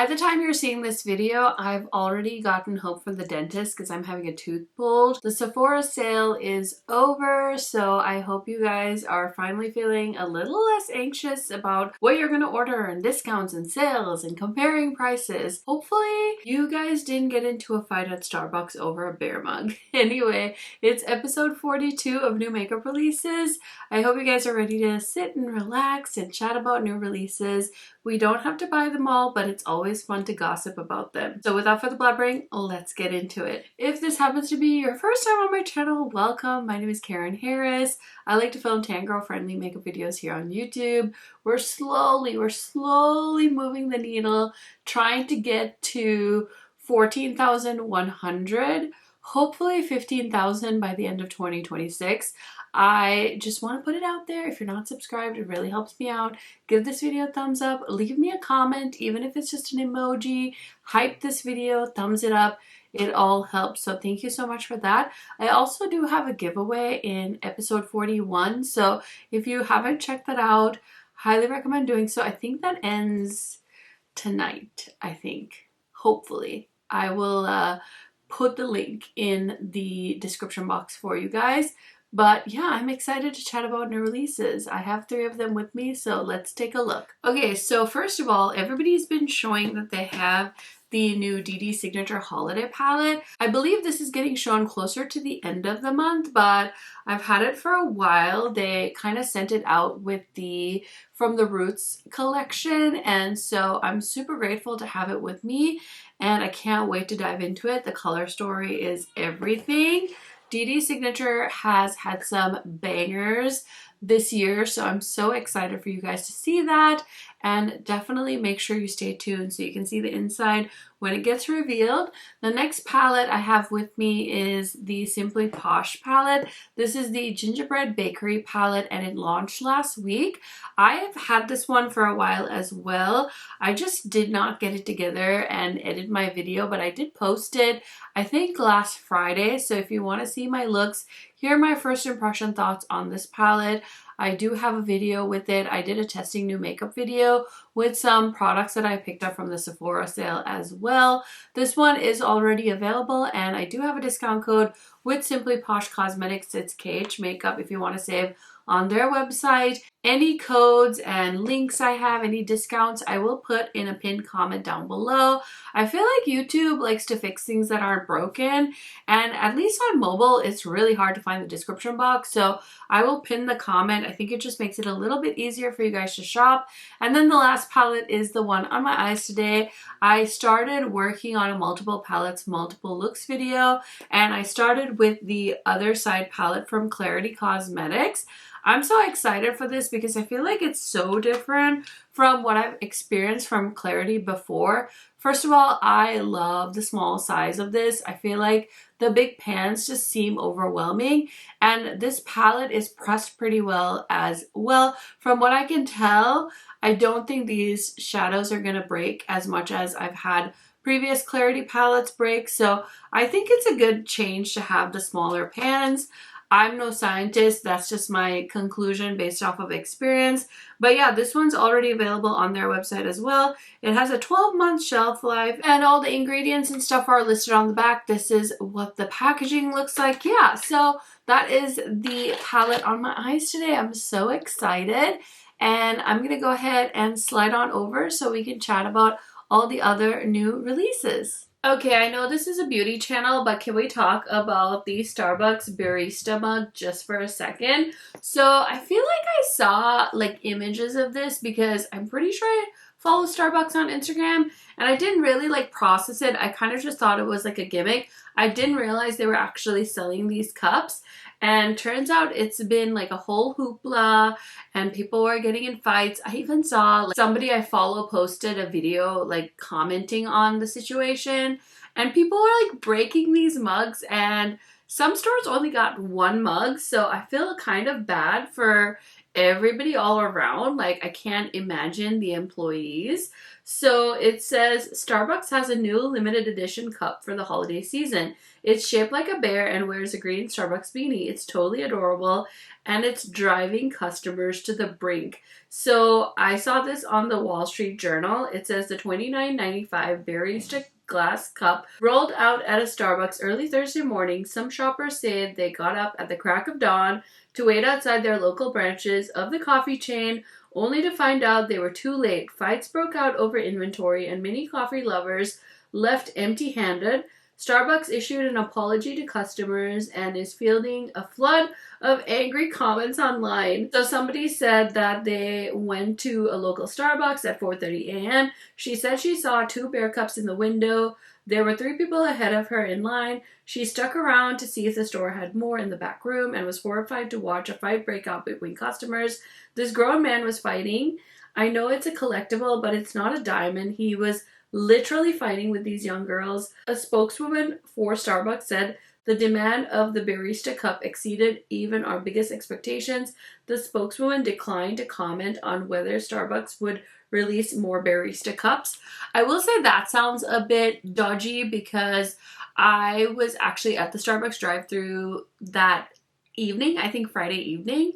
By the time you're seeing this video, I've already gotten home from the dentist because I'm having a tooth pulled. The Sephora sale is over, so I hope you guys are finally feeling a little less anxious about what you're going to order and discounts and sales and comparing prices. Hopefully you guys didn't get into a fight at Starbucks over a bear mug. Anyway, it's episode 42 of new makeup releases. I hope you guys are ready to sit and relax and chat about new releases. We don't have to buy them all, but it's always fun to gossip about them. So without further blabbering, let's get into it. If this happens to be your first time on my channel, welcome. My name is Karen Harris. I like to film tan girl friendly makeup videos here on YouTube. We're slowly moving the needle, trying to get to 14,100, hopefully 15,000 by the end of 2026. I just want to put it out there. If you're not subscribed, it really helps me out. Give this video a thumbs up. Leave me a comment, even if it's just an emoji. Hype this video. Thumbs it up. It all helps. So thank you so much for that. I also do have a giveaway in episode 41. So if you haven't checked that out, highly recommend doing so. I think that ends tonight, I think. Hopefully. I will put the link in the description box for you guys. But yeah, I'm excited to chat about new releases. I have 3 of them with me, so let's take a look. Okay, so first of all, everybody's been showing that they have the new DD Signature Holiday Palette. I believe this is getting shown closer to the end of the month, but I've had it for a while. They kind of sent it out with the From the Roots collection, and so I'm super grateful to have it with me, and I can't wait to dive into it. The color story is everything. DD Signature has had some bangers this year, so I'm so excited for you guys to see that, and definitely make sure you stay tuned so you can see the inside when it gets revealed. The next palette I have with me is the Simply Posh palette. This is the Gingerbread Bakery palette, and it launched last week. I have had this one for a while as well. I just did not get it together and edit my video, but I did post it, I think, last Friday. So if you want to see my looks, here are my first impression thoughts on this palette. I do have a video with it. I did a testing new makeup video with some products that I picked up from the Sephora sale as well. This one is already available, and I do have a discount code with Simply Posh Cosmetics. It's KH Makeup if you want to save on their website. Any codes and links I have, any discounts, I will put in a pinned comment down below. I feel like YouTube likes to fix things that aren't broken, and at least on mobile, it's really hard to find the description box, so I will pin the comment. I think it just makes it a little bit easier for you guys to shop. And then the last palette is the one on my eyes today. I started working on a multiple palettes, multiple looks video, and I started with the Other Side palette from Clarity Cosmetics. I'm so excited for this because I feel like it's so different from what I've experienced from Clarity before. First of all, I love the small size of this. I feel like the big pans just seem overwhelming, and this palette is pressed pretty well as well. From what I can tell, I don't think these shadows are going to break as much as I've had previous Clarity palettes break, so I think it's a good change to have the smaller pans. I'm no scientist, that's just my conclusion based off of experience. But yeah, this one's already available on their website as well. It has a 12-month shelf life, and all the ingredients and stuff are listed on the back. This is what the packaging looks like. Yeah, so that is the palette on my eyes today. I'm so excited, and I'm gonna go ahead and slide on over so we can chat about all the other new releases. Okay, I know this is a beauty channel, but can we talk about the Starbucks barista mug just for a second? So I feel like I saw like images of this because I'm pretty sure I follow Starbucks on Instagram, and I didn't really like process it. I kind of just thought it was like a gimmick. I didn't realize they were actually selling these cups, and turns out it's been like a whole hoopla, and people were getting in fights. I even saw like, somebody I follow posted a video like commenting on the situation, and people were like breaking these mugs, and some stores only got 1 mug, so I feel kind of bad for everybody all around. Like, I can't imagine the employees. So it says Starbucks has a new limited edition cup for the holiday season. It's shaped like a bear and wears a green Starbucks beanie. It's totally adorable and it's driving customers to the brink. So I saw this on the Wall Street Journal. It says the $29.95 barista glass cup rolled out at a Starbucks early Thursday morning. Some shoppers said they got up at the crack of dawn to wait outside their local branches of the coffee chain, only to find out they were too late. Fights broke out over inventory and many coffee lovers left empty-handed. Starbucks issued an apology to customers and is fielding a flood of angry comments online. So somebody said that they went to a local Starbucks at 4:30 a.m. She said she saw 2 bear cups in the window. There were 3 people ahead of her in line. She stuck around to see if the store had more in the back room and was horrified to watch a fight break out between customers. This grown man was fighting. I know it's a collectible, but it's not a diamond. He was literally fighting with these young girls. A spokeswoman for Starbucks said the demand of the barista cup exceeded even our biggest expectations. The spokeswoman declined to comment on whether Starbucks would release more barista cups. I will say that sounds a bit dodgy because I was actually at the Starbucks drive-thru that evening, I think Friday evening.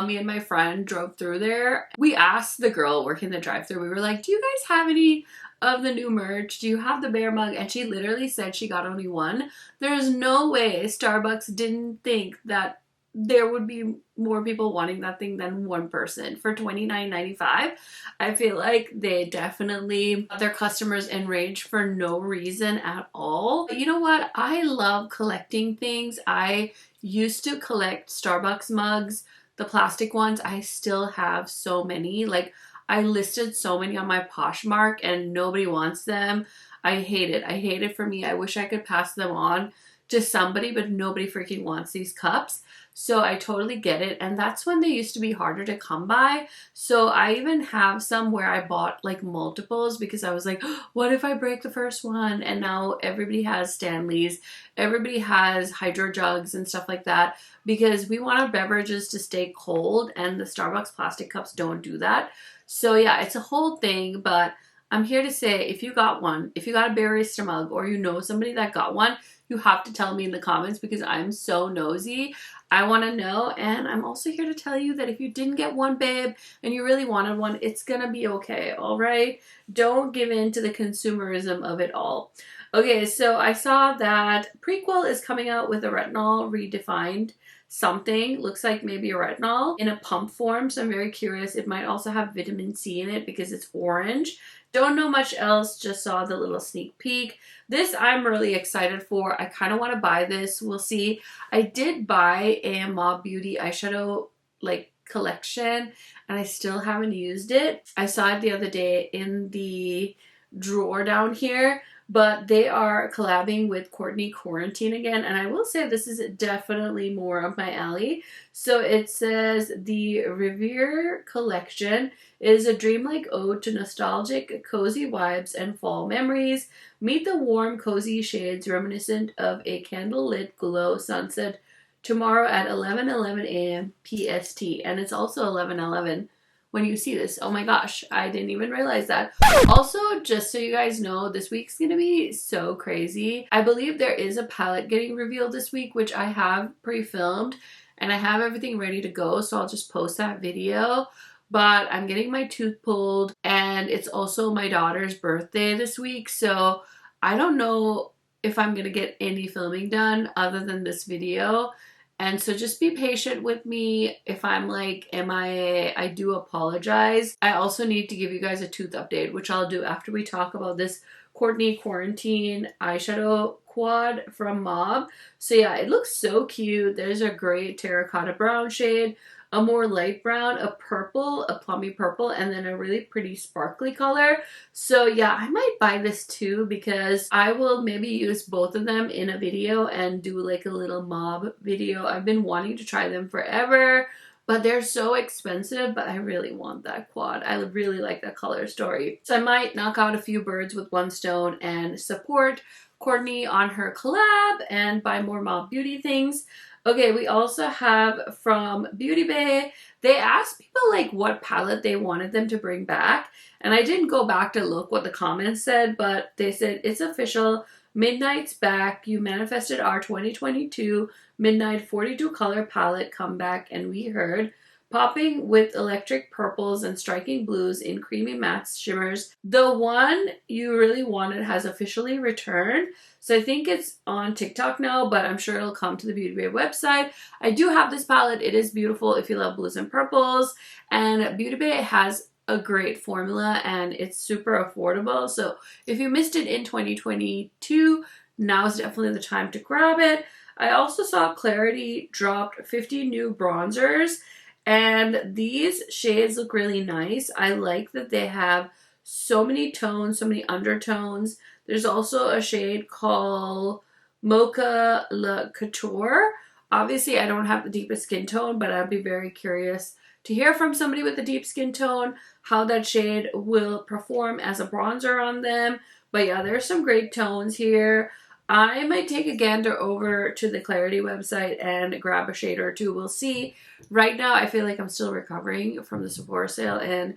Me and my friend drove through there. We asked the girl working the drive-thru, we were like, do you guys have any of the new merch? Do you have the bear mug? And she literally said she got only one. There's no way Starbucks didn't think that there would be more people wanting that thing than one person for $29.95. I feel like they definitely got their customers enraged for no reason at all. But you know what? I love collecting things. I used to collect Starbucks mugs, the plastic ones. I still have so many. Like, I listed so many on my Poshmark and nobody wants them. I hate it. I hate it for me. I wish I could pass them on to somebody, but nobody freaking wants these cups. So I totally get it. And that's when they used to be harder to come by. So I even have some where I bought like multiples because I was like, what if I break the first one? And now everybody has Stanleys. Everybody has hydro jugs and stuff like that because we want our beverages to stay cold and the Starbucks plastic cups don't do that. So yeah, it's a whole thing, but I'm here to say if you got one, if you got a barista mug or you know somebody that got one, you have to tell me in the comments because I'm so nosy. I want to know. And I'm also here to tell you that if you didn't get one, babe, and you really wanted one, it's going to be okay. All right. Don't give in to the consumerism of it all. Okay. So I saw that Prequel is coming out with a retinol redefined something. Looks like maybe a retinol in a pump form. So I'm very curious. It might also have vitamin C in it because it's orange. Don't know much else, just saw the little sneak peek. This I'm really excited for. I kind of want to buy this. We'll see. I did buy a Mob Beauty eyeshadow like collection and I still haven't used it. I saw it the other day in the drawer down here, but they are collabing with Courtney Quarantine again, and I will say this is definitely more of my alley. So it says the Revere collection is a dreamlike ode to nostalgic, cozy vibes and fall memories. Meet the warm, cozy shades reminiscent of a candlelit glow sunset tomorrow at 11:11 a.m. PST, and it's also 11:11 when you see this. Oh my gosh, I didn't even realize that. Also, just so you guys know, this week's gonna be so crazy. I believe there is a palette getting revealed this week, which I have pre-filmed, and I have everything ready to go, so I'll just post that video. But I'm getting my tooth pulled, and it's also my daughter's birthday this week, so I don't know if I'm gonna get any filming done other than this video. And so just be patient with me. If I'm like MIA, I do apologize. I also need to give you guys a tooth update, which I'll do after we talk about this Courtney Quarantine eyeshadow quad from Mob. So yeah, it looks so cute. There's a great terracotta brown shade, a more light brown, a purple, a plummy purple, and then a really pretty sparkly color. So yeah, I might buy this too because I will maybe use both of them in a video and do like a little Mob video. I've been wanting to try them forever, but they're so expensive, but I really want that quad. I really like that color story. So I might knock out a few birds with one stone and support Courtney on her collab and buy more Mob Beauty things. Okay, we also have from Beauty Bay. They asked people like what palette they wanted them to bring back. And I didn't go back to look what the comments said, but they said it's official. Midnight's back. You manifested our 2022 Midnight 42 color palette comeback, and we heard popping with electric purples and striking blues in creamy matte shimmers. The one you really wanted has officially returned. So I think it's on TikTok now, but I'm sure it'll come to the Beauty Bay website. I do have this palette. It is beautiful if you love blues and purples. And Beauty Bay has a great formula and it's super affordable. So if you missed it in 2022, now is definitely the time to grab it. I also saw Clarity dropped 50 new bronzers, and these shades look really nice. I like that they have so many tones, so many undertones. There's also a shade called Mocha Le Couture. Obviously, I don't have the deepest skin tone, but I'd be very curious to hear from somebody with a deep skin tone how that shade will perform as a bronzer on them. But yeah, there's some great tones here. I might take a gander over to the Clarity website and grab a shade or two. We'll see. Right now, I feel like I'm still recovering from the Sephora sale, and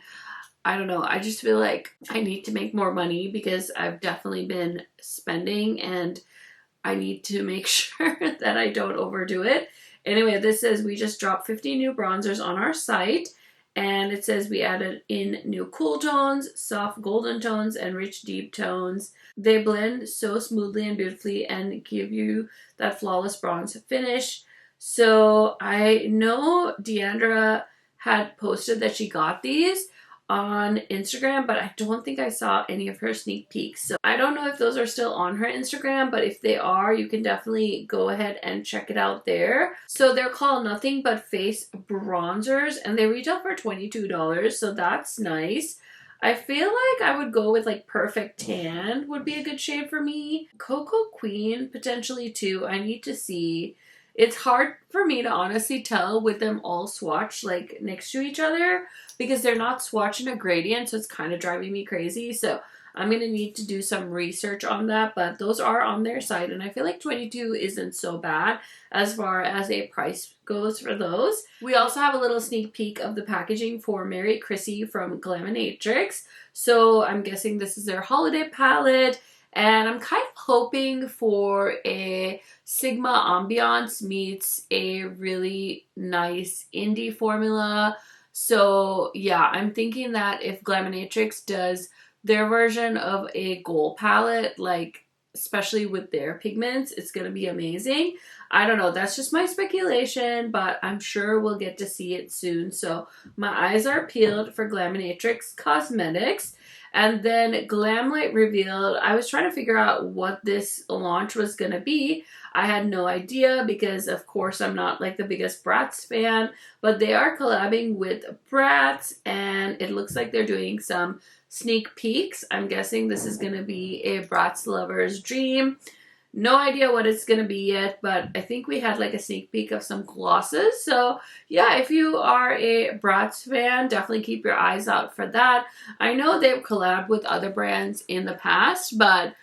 I don't know. I just feel like I need to make more money because I've definitely been spending, and I need to make sure that I don't overdo it. Anyway, this says we just dropped 50 new bronzers on our site. And it says we added in new cool tones, soft golden tones, and rich deep tones. They blend so smoothly and beautifully and give you that flawless bronze finish. So I know Deandra had posted that she got these on Instagram, but I don't think I saw any of her sneak peeks. So I don't know if those are still on her Instagram, but if they are, you can definitely go ahead and check it out there. So they're called Nothing But Face Bronzers, and they retail for $22, so that's nice. I feel like I would go with like Perfect Tan would be a good shade for me. Cocoa Queen potentially too. I need to see. It's hard for me to honestly tell with them all swatched like next to each other because they're not swatched in a gradient, so it's kind of driving me crazy. So I'm going to need to do some research on that, but those are on their site, and I feel like 22 isn't so bad as far as a price goes for those. We also have a little sneak peek of the packaging for Mary Chrissy from Glaminatrix. So I'm guessing this is their holiday palette. And I'm kind of hoping for a Sigma ambiance meets a really nice indie formula. So yeah, I'm thinking that if Glaminatrix does their version of a gold palette, like especially with their pigments, it's going to be amazing. I don't know, that's just my speculation, but I'm sure we'll get to see it soon. So my eyes are peeled for Glaminatrix Cosmetics. And then Glamlight revealed, I was trying to figure out what this launch was going to be. I had no idea because, of course, I'm not like the biggest Bratz fan. But they are collabing with Bratz, and it looks like they're doing some sneak peeks. I'm guessing this is going to be a Bratz lover's dream. No idea what it's going to be yet, but I think we had like a sneak peek of some glosses. So yeah, if you are a Bratz fan, definitely keep your eyes out for that. I know they've collabed with other brands in the past, but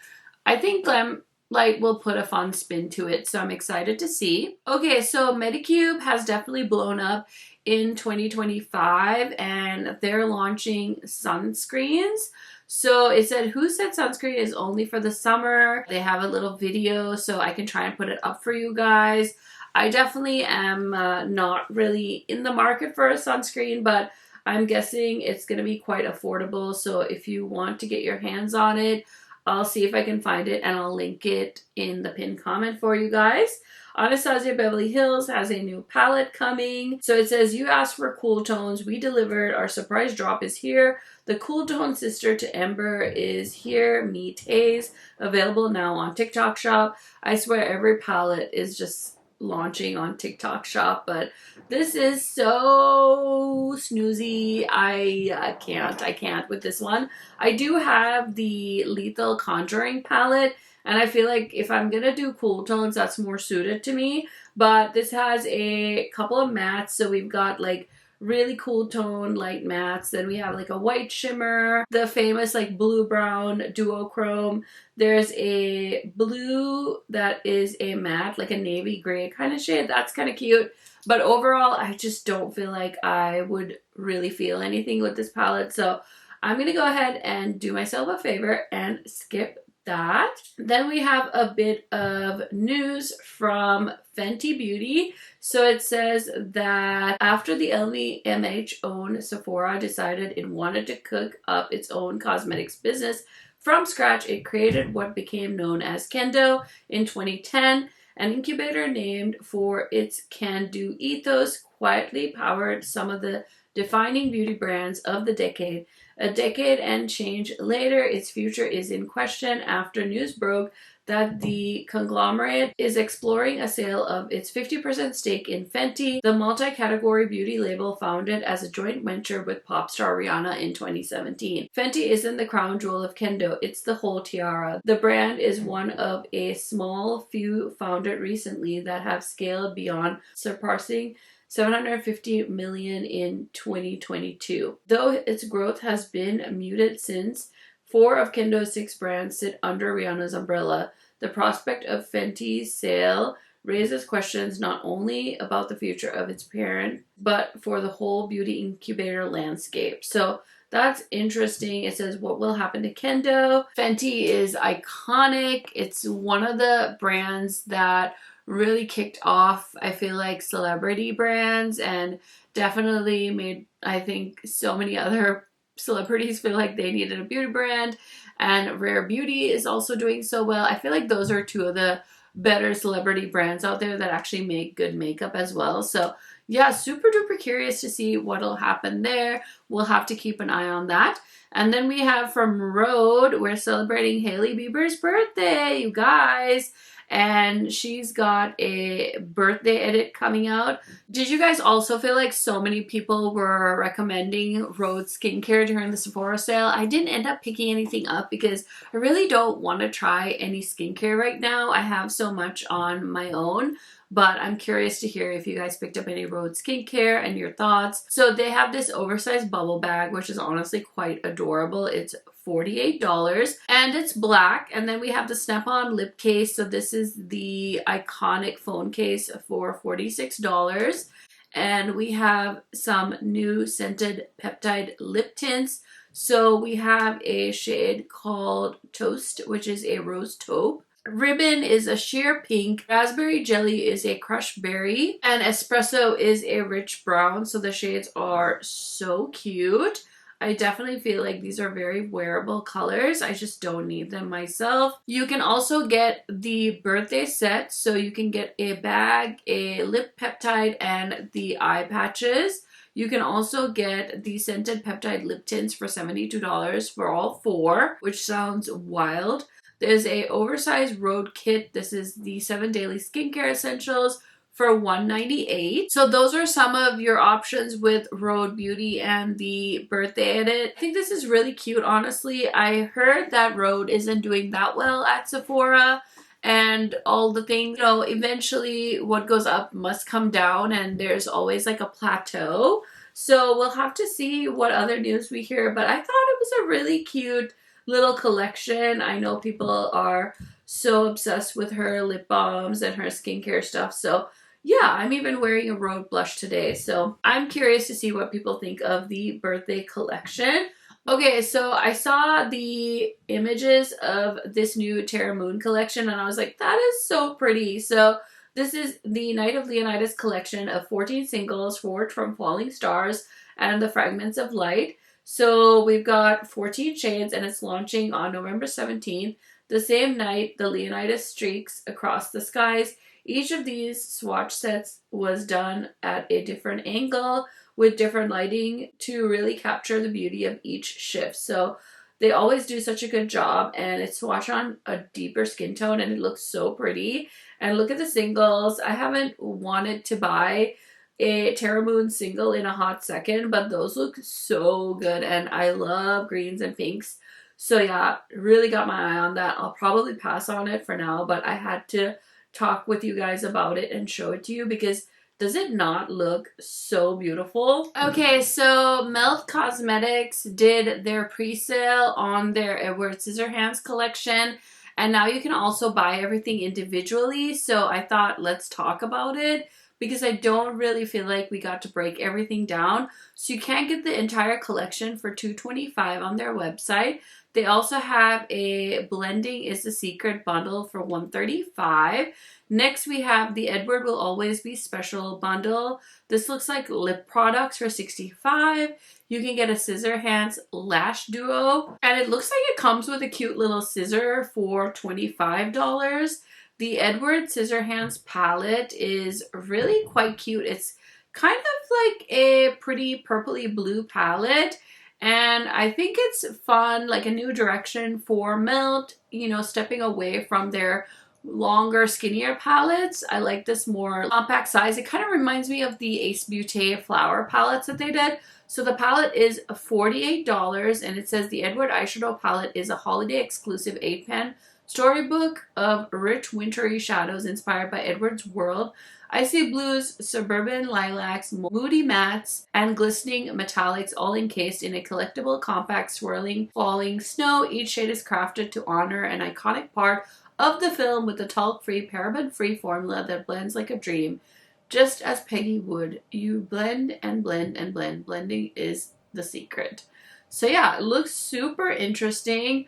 I think Glamlight will put a fun spin to it, so I'm excited to see. Okay, so Medicube has definitely blown up in 2025, and they're launching sunscreens. So it said, who said sunscreen is only for the summer? They have a little video, so I can try and put it up for you guys. I definitely am not really in the market for a sunscreen, but I'm guessing it's going to be quite affordable. So if you want to get your hands on it, I'll see if I can find it and I'll link it in the pinned comment for you guys. Anastasia Beverly Hills has a new palette coming. So it says, you asked for cool tones. We delivered. Our surprise drop is here. The cool tone sister to Ember is here. Meet Haze. Available now on TikTok Shop. I swear every palette is just launching on TikTok Shop, but this is so snoozy. I can't with this one. I do have the Lethal Conjuring palette, and I feel like if I'm gonna do cool tones, that's more suited to me. But this has a couple of mattes, so we've got like really cool tone light mattes. Then we have like a white shimmer, the famous like blue brown duochrome. There's a blue that is a matte, like a navy gray kind of shade. That's kind of cute. But overall, I just don't feel like I would really feel anything with this palette. So I'm going to go ahead and do myself a favor and skip that. Then we have a bit of news from Fenty Beauty. So it says that after the LVMH owned Sephora decided it wanted to cook up its own cosmetics business from scratch, it created what became known as Kendo in 2010. An incubator named for its can-do ethos quietly powered some of the defining beauty brands of the decade. A decade and change later, its future is in question after news broke that the conglomerate is exploring a sale of its 50% stake in Fenty, the multi-category beauty label founded as a joint venture with pop star Rihanna in 2017. Fenty isn't the crown jewel of Kendo, it's the whole tiara. The brand is one of a small few founded recently that have scaled beyond surpassing 750 million in 2022. Though its growth has been muted since, 4 of Kendo's 6 brands sit under Rihanna's umbrella. The prospect of Fenty's sale raises questions not only about the future of its parent, but for the whole beauty incubator landscape. So that's interesting. It says, what will happen to Kendo? Fenty is iconic. It's one of the brands that really kicked off, I feel like, celebrity brands and definitely made, I think, so many other celebrities feel like they needed a beauty brand. And Rare Beauty is also doing so well. I feel like those are 2 of the better celebrity brands out there that actually make good makeup as well. So yeah, super duper curious to see what'll happen there. We'll have to keep an eye on that. And then we have from Rhode, we're celebrating Hailey Bieber's birthday, you guys. And she's got a birthday edit coming out. Did you guys also feel like so many people were recommending Rhode skincare during the Sephora sale? I didn't end up picking anything up because I really don't want to try any skincare right now. I have so much on my own. But I'm curious to hear if you guys picked up any Rhode skincare and your thoughts. So they have this oversized bubble bag, which is honestly quite adorable. It's $48 and it's black. And then we have the snap-on lip case. So this is the iconic phone case for $46. And we have some new scented peptide lip tints. So we have a shade called Toast, which is a rose taupe. Ribbon is a sheer pink, raspberry jelly is a crushed berry, and espresso is a rich brown. So the shades are so cute. I definitely feel like these are very wearable colors. I just don't need them myself. You can also get the birthday set. So you can get a bag, a lip peptide, and the eye patches. You can also get the scented peptide lip tints for $72 for all 4, which sounds wild. There's a oversized Rhode kit. This is the 7 daily skincare essentials for $198. So those are some of your options with Rhode Beauty and the birthday edit. I think this is really cute, honestly. I heard that Rhode isn't doing that well at Sephora and all the things. You know, eventually what goes up must come down and there's always like a plateau. So we'll have to see what other news we hear. But I thought it was a really cute little collection. I know people are so obsessed with her lip balms and her skincare stuff. So yeah, I'm even wearing a Rhode blush today. So I'm curious to see what people think of the birthday collection. Okay, so I saw the images of this new Terra Moon collection and I was like, that is so pretty. So this is the Night of Leonidas collection of 14 singles forged from falling stars and the fragments of light. So we've got 14 shades and it's launching on November 17th. The same night, the Leonidas streaks across the skies. Each of these swatch sets was done at a different angle with different lighting to really capture the beauty of each shift. So they always do such a good job and it's swatched on a deeper skin tone and it looks so pretty. And look at the singles. I haven't wanted to buy a Terra Moons single in a hot second, but those look so good and I love greens and pinks. So yeah, really got my eye on that. I'll probably pass on it for now, but I had to talk with you guys about it and show it to you because Does it not look so beautiful? Okay, so Melt Cosmetics did their pre-sale on their Edward Scissorhands collection, and now you can also buy everything individually. So I thought, let's talk about it because I don't really feel like we got to break everything down. So you can't get the entire collection for $225 on their website. They also have a Blending is the Secret bundle for $135. Next, we have the Edward Will Always Be Special bundle. This looks like lip products for $65. You can get a Scissorhands lash duo, and it looks like it comes with a cute little scissor for $25. The Edward Scissorhands palette is really quite cute. It's kind of like a pretty purpley blue palette, and I think it's fun, like a new direction for Melt, you know, stepping away from their longer, skinnier palettes. I like this more compact size. It kind of reminds me of the Ace Beauty flower palettes that they did. So the palette is $48, and it says the Edward eyeshadow palette is a holiday exclusive 8-pan storybook of rich wintry shadows inspired by Edward's world. Icy blues, suburban lilacs, moody mattes, and glistening metallics, all encased in a collectible, compact, swirling, falling snow. Each shade is crafted to honor an iconic part of the film with a talc-free, paraben-free formula that blends like a dream. Just as Peggy would, you blend and blend and blend. Blending is the secret. So yeah, it looks super interesting.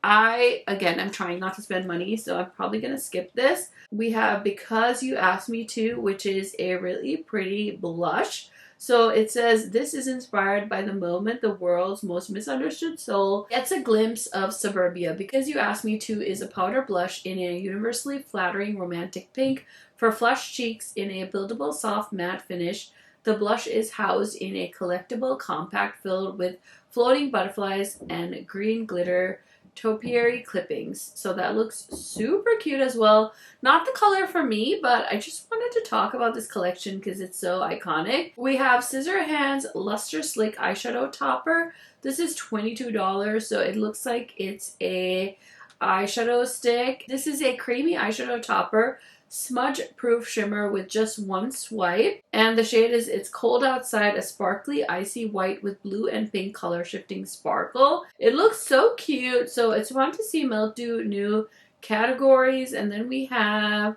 I'm trying not to spend money, so I'm probably going to skip this. We have Because You Asked Me To, which is a really pretty blush. So it says, this is inspired by the moment the world's most misunderstood soul gets a glimpse of suburbia. Because You Asked Me To is a powder blush in a universally flattering romantic pink for flushed cheeks in a buildable soft matte finish. The blush is housed in a collectible compact filled with floating butterflies and green glitter topiary clippings. So that looks super cute as well. Not the color for me, but I just wanted to talk about this collection because it's so iconic. We have Scissorhands Luster Slick eyeshadow topper. This is $22, so it looks like it's a eyeshadow stick. This is a creamy eyeshadow topper, smudge proof shimmer with just one swipe, and the shade is It's Cold Outside, a sparkly icy white with blue and pink color shifting sparkle. It looks so cute, so it's fun to see Melt do new categories. And then we have,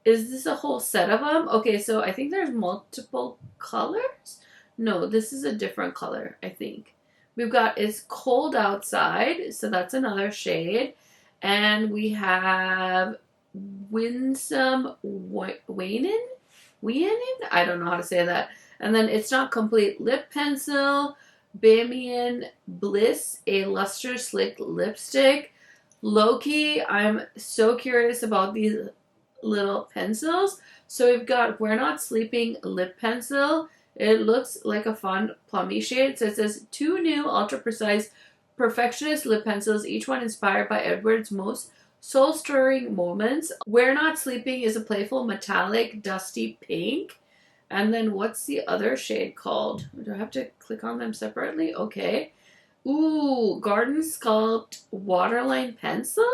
is this a whole set of them? Okay, so I think there's multiple colors. No, this is a different color, I think. We've got It's Cold Outside, so that's another shade, and we have Winsome Wainin? I don't know how to say that. And then It's Not Complete lip pencil, Bamian Bliss, a luster slick lipstick. Low-key, I'm so curious about these little pencils. So we've got We're Not Sleeping lip pencil. It looks like a fun plummy shade. So it says 2 new ultra precise perfectionist lip pencils, each one inspired by Edward's most soul-stirring moments. We're Not Sleeping is a playful metallic dusty pink. And then what's the other shade called? Do I have to click on them separately? Okay. Ooh, Garden Sculpt Waterline Pencil?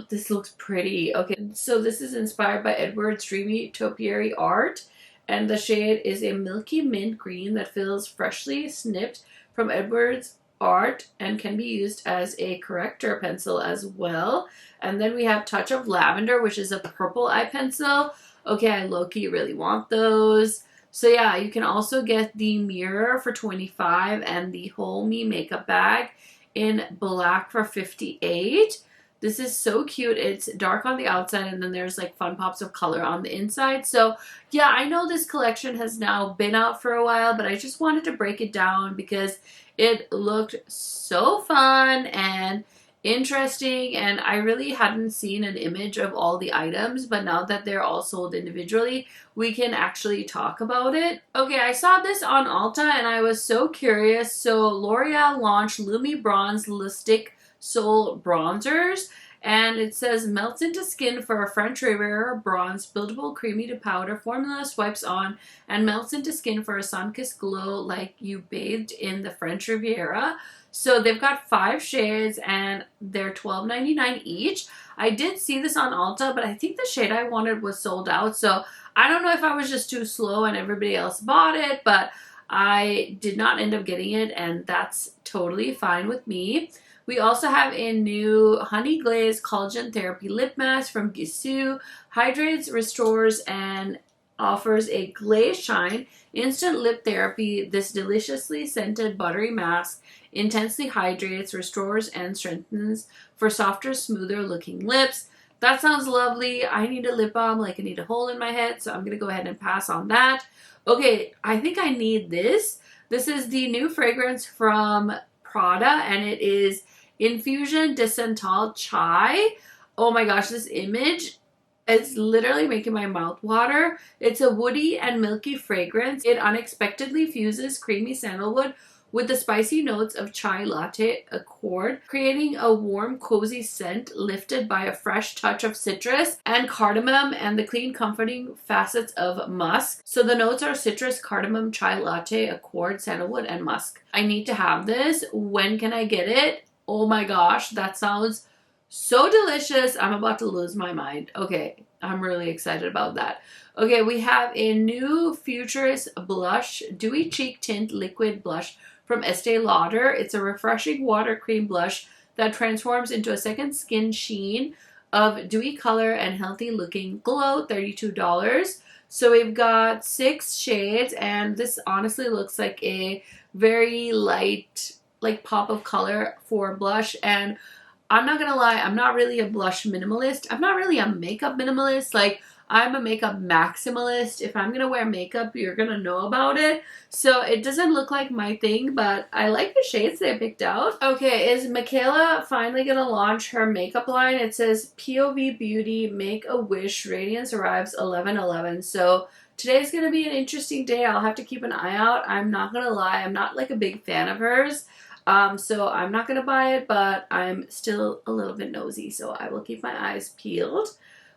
This looks pretty. Okay, so this is inspired by Edward's dreamy topiary art. And the shade is a milky mint green that feels freshly snipped from Edward's art and can be used as a corrector pencil as well. And then we have Touch of Lavender, which is a purple eye pencil. Okay, I low-key really want those. So yeah, you can also get the mirror for $25 and the Hold Me makeup bag in black for $58. This is so cute. It's dark on the outside and then there's like fun pops of color on the inside. So yeah, I know this collection has now been out for a while, but I just wanted to break it down because it looked so fun and interesting, and I really hadn't seen an image of all the items, but now that they're all sold individually, we can actually talk about it. Okay, I saw this on Ulta and I was so curious. So L'Oreal launched Lumi Bronze Lipstick Soul Bronzers, And it says melts into skin for a French Riviera bronze, buildable, creamy to powder formula, swipes on, and melts into skin for a sun-kissed glow like you bathed in the French Riviera. So they've got 5 shades and they're $12.99 each. I did see this on Ulta, but I think the shade I wanted was sold out. So I don't know if I was just too slow and everybody else bought it, but I did not end up getting it, and that's totally fine with me. We also have a new Honey Glaze Collagen Therapy Lip Mask from Gisou. Hydrates, restores, and offers a glaze shine instant lip therapy. This deliciously scented buttery mask intensely hydrates, restores, and strengthens for softer, smoother looking lips. That sounds lovely. I need a lip balm like I need a hole in my head, so I'm going to go ahead and pass on that. Okay, I think I need this. This is the new fragrance from Prada, and it is Infusion de Santal Chai. Oh my gosh, this image, it's literally making my mouth water. It's a woody and milky fragrance. It unexpectedly fuses creamy sandalwood with the spicy notes of chai latte accord, creating a warm, cozy scent lifted by a fresh touch of citrus and cardamom and the clean, comforting facets of musk. So the notes are citrus, cardamom, chai latte, accord, sandalwood, and musk. I need to have this. When can I get it? Oh my gosh, that sounds so delicious. I'm about to lose my mind. Okay, I'm really excited about that. Okay, we have a new Futurist Blush Dewy Cheek Tint Liquid Blush from Estee Lauder. It's a refreshing water cream blush that transforms into a second skin sheen of dewy color and healthy looking glow. $32. So we've got 6 shades, and this honestly looks like a very light pop of color for blush. And I'm not gonna lie, I'm not really a blush minimalist. I'm not really a makeup minimalist. I'm a makeup maximalist. If I'm gonna wear makeup, you're gonna know about it. So it doesn't look like my thing, but I like the shades they picked out. Okay, is Michaela finally gonna launch her makeup line? It says POV Beauty Make a Wish Radiance arrives 11/11. So today's gonna be an interesting day. I'll have to keep an eye out. I'm not gonna lie, I'm not a big fan of hers. So I'm not gonna buy it, but I'm still a little bit nosy, so I will keep my eyes peeled.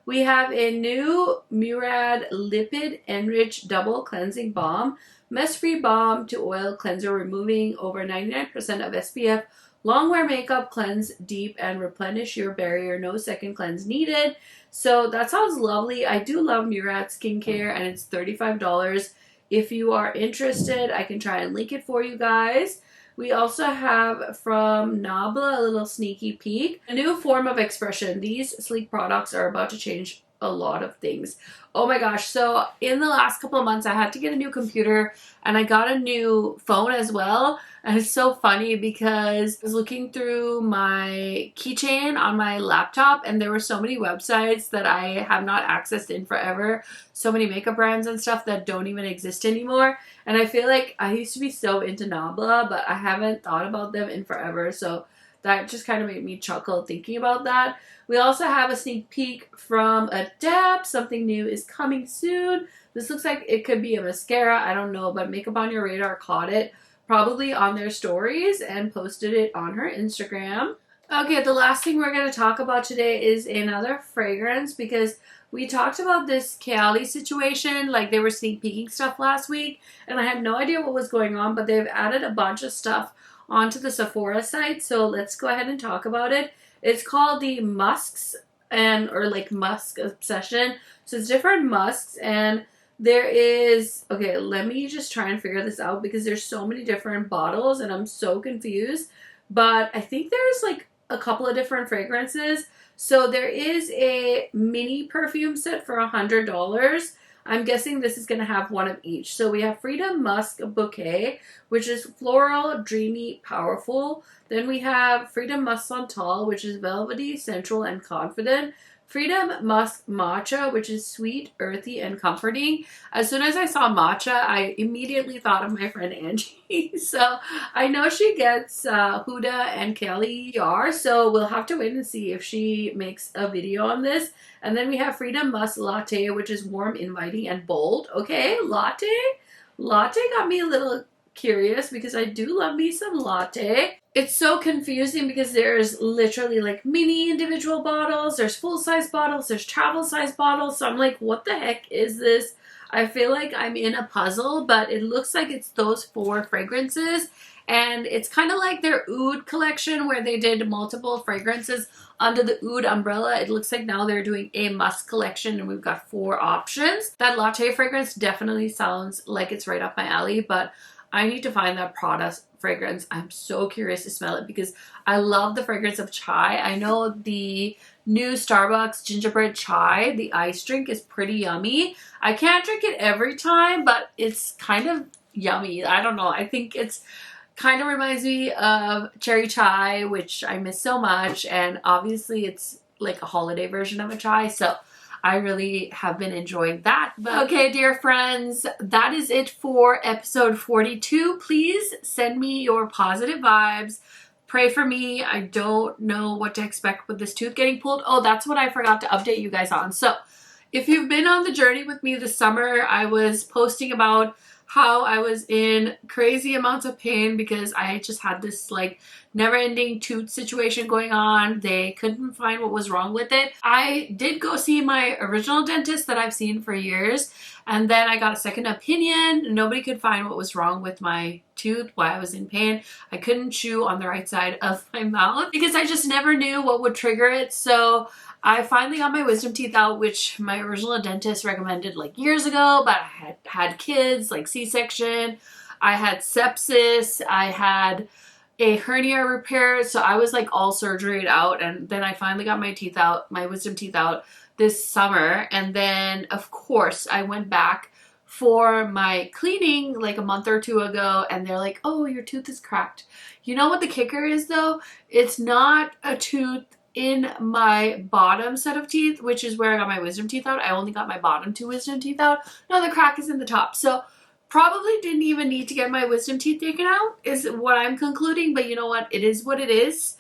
We have a new Murad Lipid Enriched Double Cleansing Balm. Mess-free balm to oil cleanser, removing over 99% of SPF. Long wear makeup, cleanse deep, and replenish your barrier. No second cleanse needed. So that sounds lovely. I do love Murad skincare, and it's $35. If you are interested, I can try and link it for you guys. We also have from Nabla a little sneaky peek. A new form of expression. These sleek products are about to change a lot of things. Oh my gosh. So in the last couple of months, I had to get a new computer and I got a new phone as well. And it's so funny because I was looking through my keychain on my laptop and there were so many websites that I have not accessed in forever. So many makeup brands and stuff that don't even exist anymore. And I feel like I used to be so into Nabla, but I haven't thought about them in forever. So that just kind of made me chuckle thinking about that. We also have a sneak peek from Adapt. Something new is coming soon. This looks like it could be a mascara. I don't know, but Makeup on Your Radar caught it probably on their stories and posted it on her Instagram. Okay, the last thing we're going to talk about today is another fragrance because we talked about this Kayali situation, like they were sneak peeking stuff last week, and I had no idea what was going on, but they've added a bunch of stuff onto the Sephora site, so let's go ahead and talk about it. It's called the Musks or Musk Obsession. So it's different musks, and there is, okay, let me just try and figure this out because there's so many different bottles and I'm so confused, but I think there's a couple of different fragrances. So there is a mini perfume set for $100. I'm guessing this is going to have one of each. So we have Freedom Musk Bouquet, which is floral, dreamy, powerful. Then we have Freedom Musk Santal, which is velvety, sensual, and confident. Freedom Musk Matcha, which is sweet, earthy, and comforting. As soon as I saw matcha, I immediately thought of my friend Angie. So I know she gets Huda and Kelly PR, so we'll have to wait and see if she makes a video on this. And then we have Freedom Musk Latte, which is warm, inviting, and bold. Okay, latte? Latte got me a little curious because I do love me some latte. It's so confusing because there's literally like mini individual bottles, there's full-size bottles, there's travel-size bottles. So I'm like, what the heck is this? I feel like I'm in a puzzle, but it looks like it's those 4 fragrances. And it's kind of like their Oud collection where they did multiple fragrances under the Oud umbrella. It looks like now they're doing a Musk collection and we've got 4 options. That latte fragrance definitely sounds like it's right up my alley, but I need to find that Prada fragrance. I'm so curious to smell it because I love the fragrance of chai. I know the new Starbucks gingerbread chai, the ice drink, is pretty yummy. I can't drink it every time, but it's kind of yummy. I don't know. I think it's kind of reminds me of cherry chai, which I miss so much. And obviously it's like a holiday version of a chai. So I really have been enjoying that. But okay, dear friends, that is it for episode 42. Please send me your positive vibes. Pray for me. I don't know what to expect with this tooth getting pulled. Oh, that's what I forgot to update you guys on. So if you've been on the journey with me this summer, I was posting about how I was in crazy amounts of pain because I just had this like never-ending tooth situation going on. They couldn't find what was wrong with it. I did go see my original dentist that I've seen for years, and then I got a second opinion. Nobody could find what was wrong with my tooth, why I was in pain. I couldn't chew on the right side of my mouth because I just never knew what would trigger it. So I finally got my wisdom teeth out, which my original dentist recommended like years ago, but I had kids, like C-section. I had sepsis. I had a hernia repair. So I was like all surgeried out. And then I finally got my teeth out, my wisdom teeth out this summer. And then of course I went back for my cleaning like a month or 2 ago, and they're like, oh, your tooth is cracked. You know what the kicker is though? It's not a tooth in my bottom set of teeth, which is where I got my wisdom teeth out. I only got my bottom 2 wisdom teeth out. No, the crack is in the top. So probably didn't even need to get my wisdom teeth taken out is what I'm concluding. But you know what? It is what it is.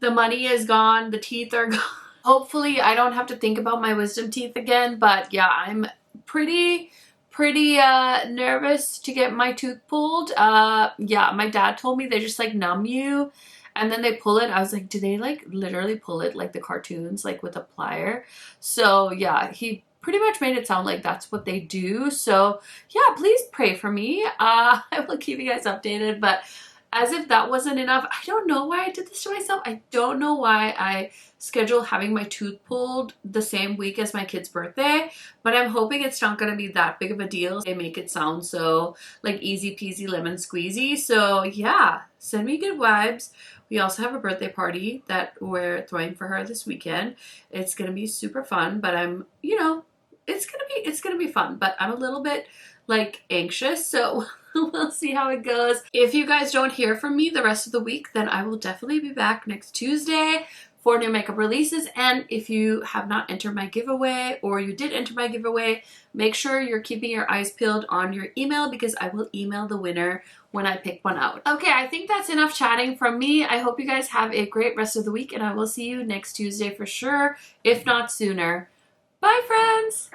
The money is gone. The teeth are gone. Hopefully I don't have to think about my wisdom teeth again. But yeah, I'm pretty nervous to get my tooth pulled. Yeah, my dad told me they just like numb you and then they pull it. I was like, do they like literally pull it like the cartoons, like with a plier? So yeah, he pretty much made it sound like that's what they do. So yeah, please pray for me. I will keep you guys updated. But as if that wasn't enough, I don't know why I did this to myself. I don't know why I scheduled having my tooth pulled the same week as my kid's birthday, but I'm hoping it's not going to be that big of a deal. They make it sound so like easy peasy lemon squeezy. So yeah, send me good vibes. We also have a birthday party that we're throwing for her this weekend. It's going to be super fun, but I'm, you know, it's going to be fun, but I'm a little bit like anxious. So we'll see how it goes. If you guys don't hear from me the rest of the week, then I will definitely be back next Tuesday for new makeup releases. And if you have not entered my giveaway, or you did enter my giveaway, make sure you're keeping your eyes peeled on your email because I will email the winner when I pick one out. Okay, I think that's enough chatting from me. I hope you guys have a great rest of the week, and I will see you next Tuesday for sure, if not sooner. Bye, friends!